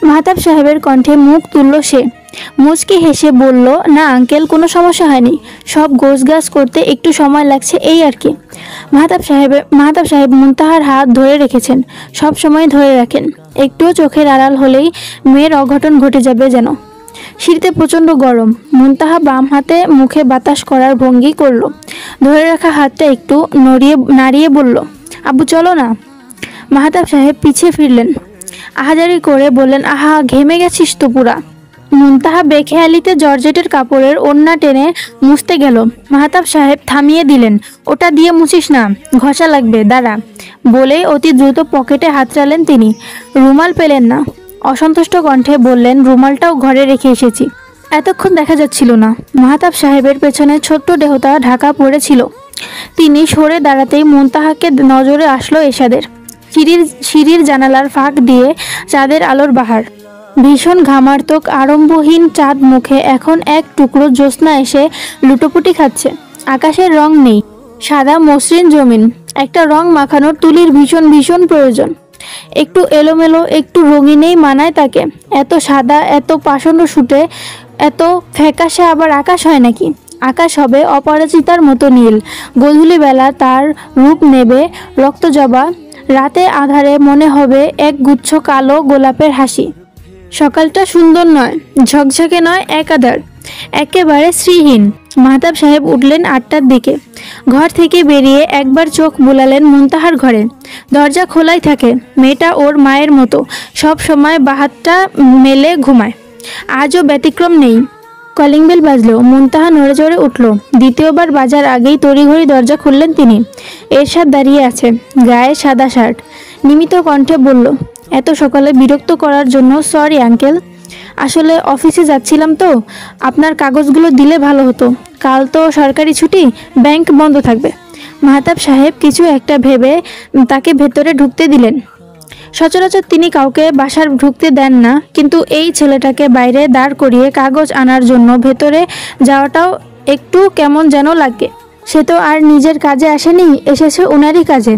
মাহতাব সাহেবের কণ্ঠে মুখ তুলল সে। মুচকি হেসে বলল, না আঙ্কেল, কোনো সমস্যা হয়নি, সব গোছগাছ করতে একটু সময় লাগছে এই আর কি। মাহতাব সাহেব মুনতাহার হাত ধরে রেখেছেন, সব সময় ধরে রাখেন, একটুও চোখের আড়াল হলেই মেয়ের অঘটন ঘটে যাবে যেন। শীতে প্রচণ্ড গরম। মুনতাহা বাম হাতে মুখে বাতাস করার ভঙ্গি করল, ধরে রাখা হাতটা একটু নাড়িয়ে বলল, আব্বু চলো না। মাহতাব সাহেব পিছিয়ে ফিরলেন, আহাজারি করে বললেন, আহা ঘেমে গেছিস তো পুরা। মুনতাহা বেখেয়ালিতে জর্জেটের কাপড়ের ওড়না টেনে মুছতে গেল। মাহতাব সাহেব থামিয়ে দিলেন, ওটা দিয়ে মুছিস না, ঘষা লাগবে, দাঁড়া। বলেই অতি দ্রুত পকেটে হাত চালেন তিনি। রুমাল পেলেন না। অসন্তুষ্ট কণ্ঠে বললেন, রুমালটাও ঘরে রেখে এসেছি। এতক্ষণ দেখা যাচ্ছিল না। মাহতাব সাহেবের পেছনে ছোট্ট দেহটা ঢাকা পড়েছিল। তিনি সরে দাঁড়াতেই মুনতাহাকে নজরে আসলো এরশাদের। সিঁড়ির জানালার ফাঁক দিয়ে চাঁদের আলোর বাহার। ভীষণ ঘামার্তক আড়ম্বরহীন চাঁদ মুখে এখন এক টুকরো জ্যোৎস্না এসে লুটোপুটি খাচ্ছে। আকাশের রং নেই, সাদা মসৃণ জমিন। একটা রং মাখানোর তুলির ভীষণ ভীষণ প্রয়োজন। একটু এলোমেলো, একটু রঙিনেই মানায় তাকে। এত সাদা, এত পাষণ্ড শুটে, এত ফ্যাকাশে আবার আকাশ হয় নাকি? আকাশ হবে অপরাজিতার মতো নীল। গোধূলি বেলা তার রূপ নেবে রক্তজবা, রাতে আধারে মনে হবে এক গুচ্ছ কালো গোলাপের হাসি। সকালটা সুন্দর নয়, ঝকঝকে নয়, একাধার, একেবারে শ্রীহীন। মাহতাব সাহেব উঠলেন 8টার দিকে। ঘর থেকে বেরিয়ে একবার চোখ বুলালেন মুনতাহার ঘরে। দরজা খোলাই থাকে। মেয়েটা ওর মায়ের মতো সব সময় বাহাতটা মেলে ঘুমায়। আজও ব্যতিক্রম নেই। কলিং বেল বাজলো। মুনতাহা নড়ে চড়ে উঠল। দ্বিতীয়বার বাজার আগেই তড়িঘড়ি দরজা খুললেন তিনি। এরশাদ দাঁড়িয়ে আছে, গায়ে সাদা শার্ট। নিমিত কণ্ঠে বলল, এত সকালে বিরক্ত করার জন্য সরি আঙ্কেল, আসলে অফিসে যাচ্ছিলাম তো, আপনার কাগজগুলো দিলে ভালো হতো, কাল তো সরকারি ছুটি, ব্যাংক বন্ধ থাকবে। মাহতাব সাহেব কিছু একটা ভেবে তাকে ভেতরে ঢুকতে দিলেন। সচরাচর তিনি কাউকে বাসার ঢুকতে দেন না, কিন্তু এই ছেলেটাকে বাইরে দাঁড় করিয়ে কাগজ আনার জন্য ভেতরে যাওয়াটাও একটু কেমন যেন লাগে। সে তো আর নিজের কাজে আসেনি, এসেছে ওনারই কাজে।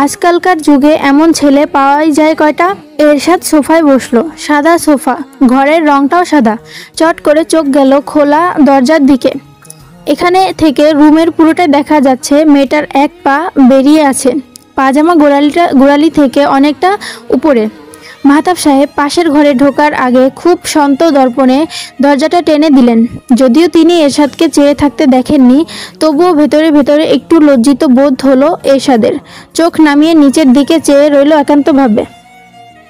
আজকালকার যুগে এমন ছেলে পাওয়াই যায় কয়টা। এরশাদ সোফায় বসলো। সাদা সোফা, ঘরের রংটাও সাদা। চট করে চোখ গেল খোলা দরজার দিকে। এখানে থেকে রুমের পুরোটাই দেখা যাচ্ছে। মেয়েটার এক পা বেরিয়ে আছে, পাজামা গোড়ালি থেকে অনেকটা উপরে। মাহতাব সাহেব পাশের ঘরে ঢোকার আগে খুব সন্ত দর্পণে দরজাটা টেনে দিলেন। যদিও তিনি এরশাদকে চেয়ে থাকতে দেখেননি, তবুও ভেতরে ভেতরে একটু লজ্জিত বোধ হলো এরশাদের। চোখ নামিয়ে নিচের দিকে চেয়ে রইল একান্তভাবে।